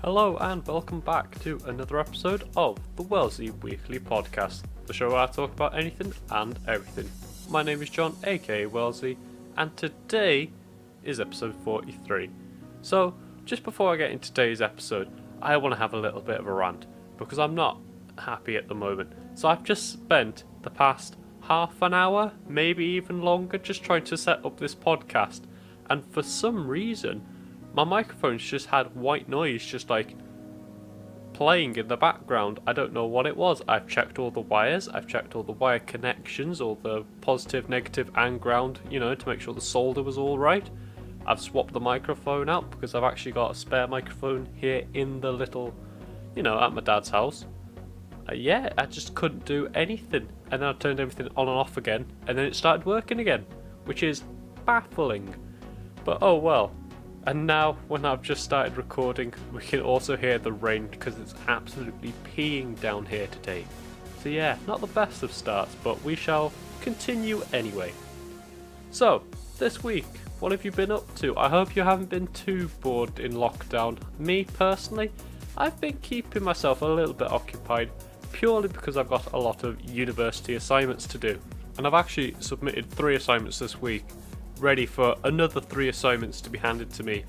Hello and welcome back to another episode of the Wellsy Weekly Podcast, the show where I talk about anything and everything. My name is John, aka Wellsy, and today is episode 43. So, just before I get into today's episode, I want to have a little bit of a rant, because I'm not happy at the moment. So I've just spent the past half an hour, maybe even longer, just trying to set up this podcast, and for some reason, my microphone's just had white noise just like playing in the background. I don't know what it was. I've checked all the wires, I've checked all the wire connections, all the positive, negative and ground, to make sure the solder was all right. I've swapped the microphone out because I've actually got a spare microphone here in the little, at my dad's house. I just couldn't do anything. And then I turned everything on and off again, and then it started working again, which is baffling. But oh well. And now, when I've just started recording, we can also hear the rain because it's absolutely peeing down here today. So yeah, not the best of starts, but we shall continue anyway. So, this week, what have you been up to? I hope you haven't been too bored in lockdown. Me, personally, I've been keeping myself a little bit occupied, purely because I've got a lot of university assignments to do. And I've actually submitted 3 assignments this week, ready for another 3 assignments to be handed to me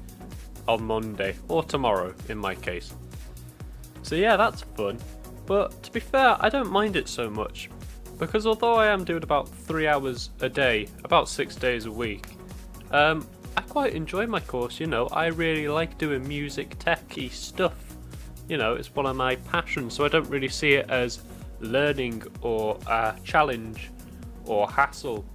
on Monday, or tomorrow in my case. So yeah, that's fun, but to be fair, I don't mind it so much, because although I am doing about 3 hours a day, about 6 days a week, I quite enjoy my course, I really like doing music techie stuff, it's one of my passions, so I don't really see it as learning or a challenge or hassle.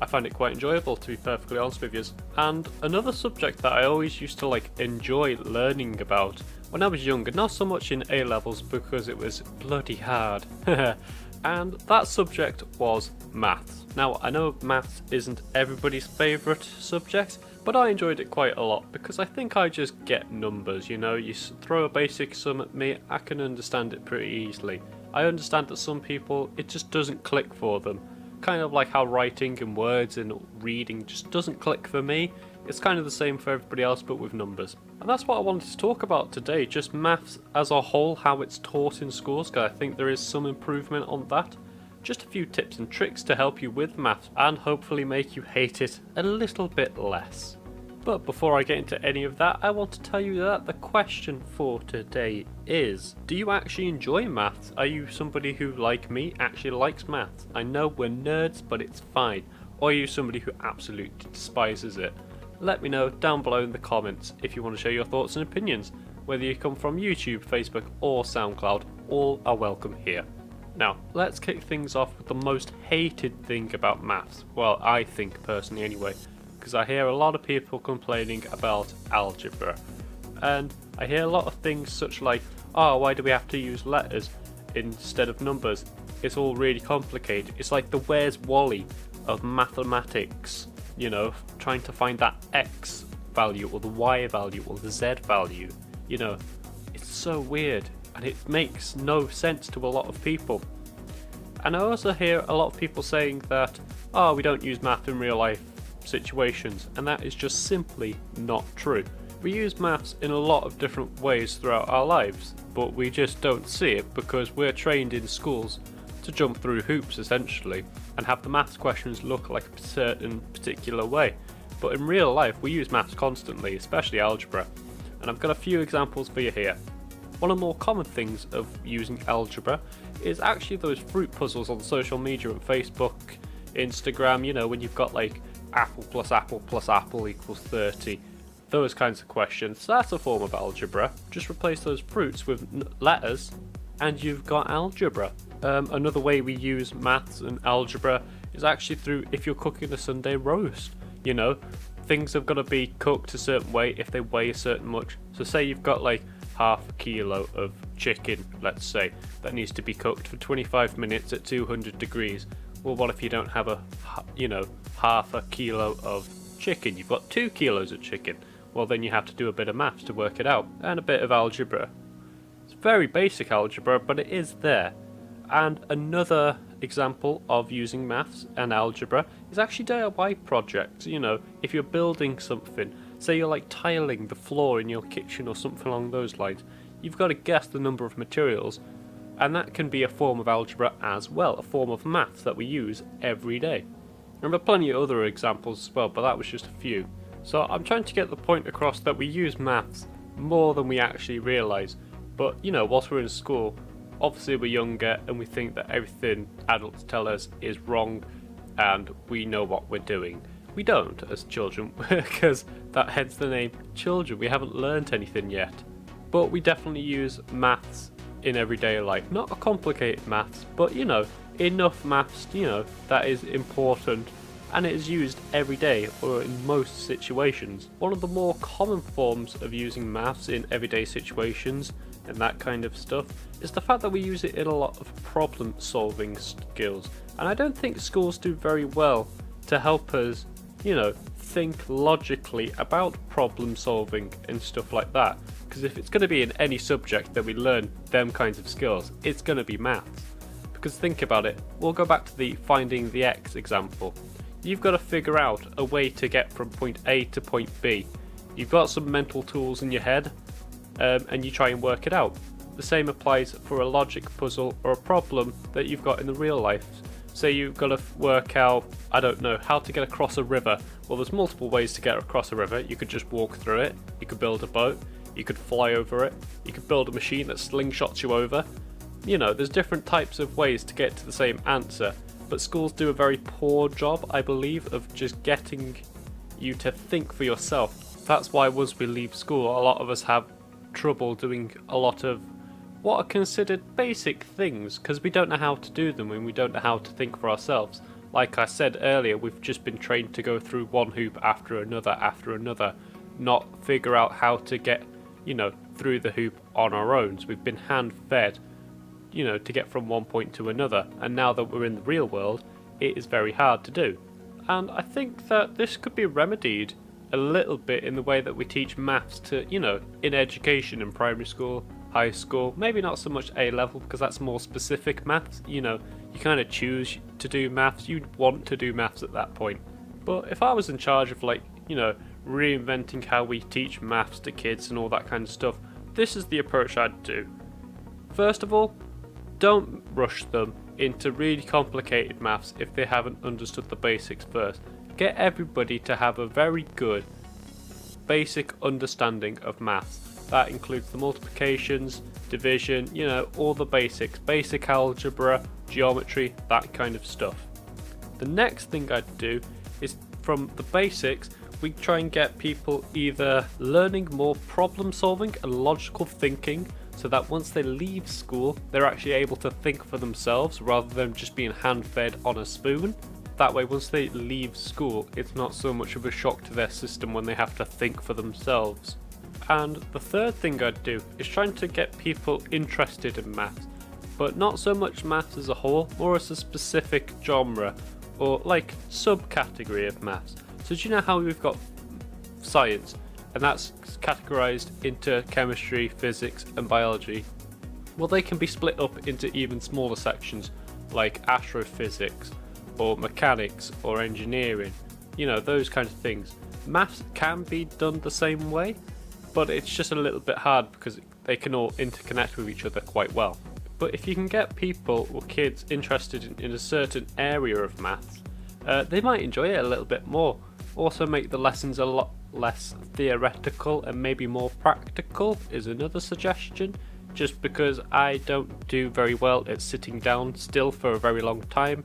I find it quite enjoyable, to be perfectly honest with you. And another subject that I always used to enjoy learning about when I was younger, not so much in A levels because it was bloody hard, and that subject was maths. Now I know maths isn't everybody's favourite subject, but I enjoyed it quite a lot because I think I just get numbers, you throw a basic sum at me, I can understand it pretty easily. I understand that some people, it just doesn't click for them. Kind of like how writing and words and reading just doesn't click for me. It's kind of the same for everybody else, but with numbers. And that's what I wanted to talk about today, just maths as a whole, how it's taught in schools, because I think there is some improvement on that. Just a few tips and tricks to help you with maths and hopefully make you hate it a little bit less. But before I get into any of that, I want to tell you that the question for today is, do you actually enjoy maths? Are you somebody who, like me, actually likes maths? I know we're nerds, but it's fine. Or are you somebody who absolutely despises it? Let me know down below in the comments if you want to share your thoughts and opinions. Whether you come from YouTube, Facebook or SoundCloud, all are welcome here. Now, let's kick things off with the most hated thing about maths. Well, I think personally anyway. Because I hear a lot of people complaining about algebra, and I hear a lot of things such like, oh, why do we have to use letters instead of numbers? It's all really complicated. It's like the Where's Wally of mathematics, trying to find that X value or the Y value or the Z value, it's so weird and it makes no sense to a lot of people. And I also hear a lot of people saying that, oh, we don't use math in real life situations, and that is just simply not true. We use maths in a lot of different ways throughout our lives, but we just don't see it because we're trained in schools to jump through hoops essentially and have the maths questions look like a certain particular way. But in real life we use maths constantly, especially algebra, and I've got a few examples for you here. One of the more common things of using algebra is actually those fruit puzzles on social media and Facebook, Instagram, when you've got apple plus apple plus apple equals 30. Those kinds of questions. So that's a form of algebra. Just replace those fruits with letters and you've got algebra. Another way we use maths and algebra is actually through if you're cooking a Sunday roast. Things have got to be cooked a certain way if they weigh a certain much. So say you've got half a kilo of chicken, let's say, that needs to be cooked for 25 minutes at 200 degrees. Well, what if you don't have half a kilo of chicken? You've got 2 kilos of chicken. Well, then you have to do a bit of maths to work it out, and a bit of algebra. It's very basic algebra, but it is there. And another example of using maths and algebra is actually DIY projects. If you're building something, say you're tiling the floor in your kitchen or something along those lines, you've got to guess the number of materials, and that can be a form of algebra as well, a form of maths that we use every day. And there are plenty of other examples as well, but that was just a few. So I'm trying to get the point across that we use maths more than we actually realise. But whilst we're in school, obviously we're younger and we think that everything adults tell us is wrong and we know what we're doing. We don't as children, because hence the name children. We haven't learnt anything yet. But we definitely use maths in everyday life. Not a complicated maths, but enough maths, that is important, and it is used every day or in most situations. One of the more common forms of using maths in everyday situations and that kind of stuff is the fact that we use it in a lot of problem solving skills. And I don't think schools do very well to help us, think logically about problem solving and stuff like that. Because if it's going to be in any subject that we learn them kinds of skills, it's going to be maths. Because think about it, we'll go back to the finding the x example. You've got to figure out a way to get from point A to point B. You've got some mental tools in your head, and you try and work it out. The same applies for a logic puzzle or a problem that you've got in the real life. Say you've got to work out, I don't know, how to get across a river. Well, there's multiple ways to get across a river. You could just walk through it, you could build a boat, you could fly over it, you could build a machine that slingshots you over. There's different types of ways to get to the same answer, but schools do a very poor job, I believe, of just getting you to think for yourself. That's why once we leave school, a lot of us have trouble doing a lot of what are considered basic things, because we don't know how to do them and we don't know how to think for ourselves. Like I said earlier, we've just been trained to go through one hoop after another, not figure out how to get, through the hoop on our own. So we've been hand-fed, to get from one point to another, and now that we're in the real world, it is very hard to do. And I think that this could be remedied a little bit in the way that we teach maths to, in education in primary school, high school, maybe not so much A level because that's more specific maths. You kind of choose to do maths, you want to do maths at that point. But if I was in charge of reinventing how we teach maths to kids and all that kind of stuff, this is the approach I'd do. First of all, don't rush them into really complicated maths if they haven't understood the basics first. Get everybody to have a very good basic understanding of maths. That includes the multiplications, division, all the basics, basic algebra, geometry, that kind of stuff. The next thing I'd do is, from the basics, we try and get people either learning more problem solving and logical thinking, so that once they leave school, they're actually able to think for themselves rather than just being hand-fed on a spoon. That way, once they leave school, it's not so much of a shock to their system when they have to think for themselves. And the third thing I'd do is trying to get people interested in maths, but not so much maths as a whole, more as a specific genre or subcategory of maths. So do you know how we've got science, and that's categorized into chemistry, physics and biology? Well, they can be split up into even smaller sections like astrophysics or mechanics or engineering, those kind of things. Maths can be done the same way, but it's just a little bit hard because they can all interconnect with each other quite well. But if you can get people or kids interested in a certain area of maths, they might enjoy it a little bit more. Also make the lessons a lot less theoretical and maybe more practical is another suggestion, just because I don't do very well at sitting down still for a very long time.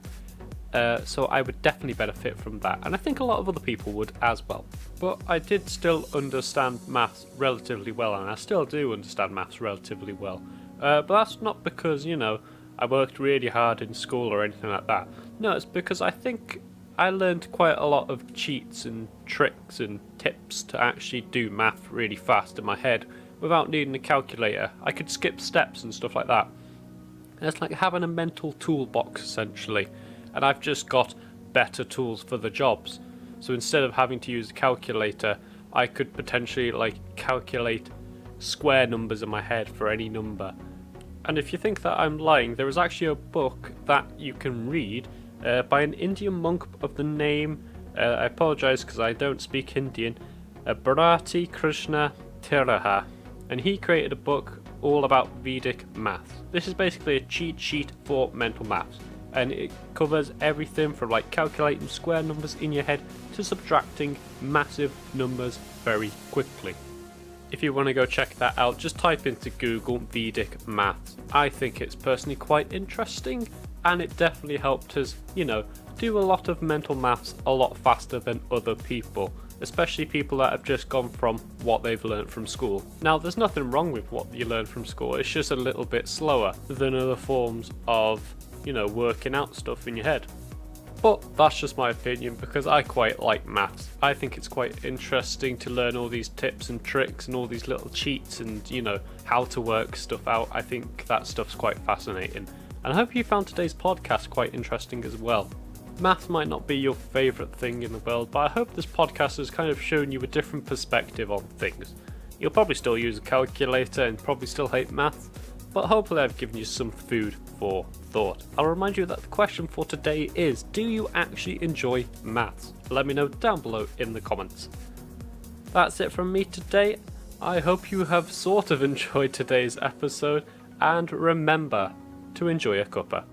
So I would definitely benefit from that, and I think a lot of other people would as well. But I did still understand maths relatively well, and I still do understand maths relatively well. But that's not because, I worked really hard in school or anything like that. No, it's because I think I learned quite a lot of cheats and tricks and tips to actually do math really fast in my head without needing a calculator. I could skip steps and stuff like that. And it's like having a mental toolbox essentially. And I've just got better tools for the jobs. So instead of having to use a calculator, I could potentially calculate square numbers in my head for any number. And if you think that I'm lying, there is actually a book that you can read by an Indian monk of the name, I apologise because I don't speak Indian, Bharati Krishna Tiraha. And he created a book all about Vedic maths. This is basically a cheat sheet for mental maths, and it covers everything from like calculating square numbers in your head to subtracting massive numbers very quickly. If you want to go check that out, just type into Google Vedic maths. I think it's personally quite interesting, and it definitely helped us, do a lot of mental maths a lot faster than other people, especially people that have just gone from what they've learned from school. Now, there's nothing wrong with what you learn from school, it's just a little bit slower than other forms of, working out stuff in your head. But that's just my opinion, because I quite like maths. I think it's quite interesting to learn all these tips and tricks and all these little cheats and, how to work stuff out. I think that stuff's quite fascinating. And I hope you found today's podcast quite interesting as well. Maths might not be your favourite thing in the world, but I hope this podcast has kind of shown you a different perspective on things. You'll probably still use a calculator and probably still hate maths, but hopefully I've given you some food for thought. I'll remind you that the question for today is, do you actually enjoy maths? Let me know down below in the comments. That's it from me today. I hope you have sort of enjoyed today's episode, and remember to enjoy a cuppa.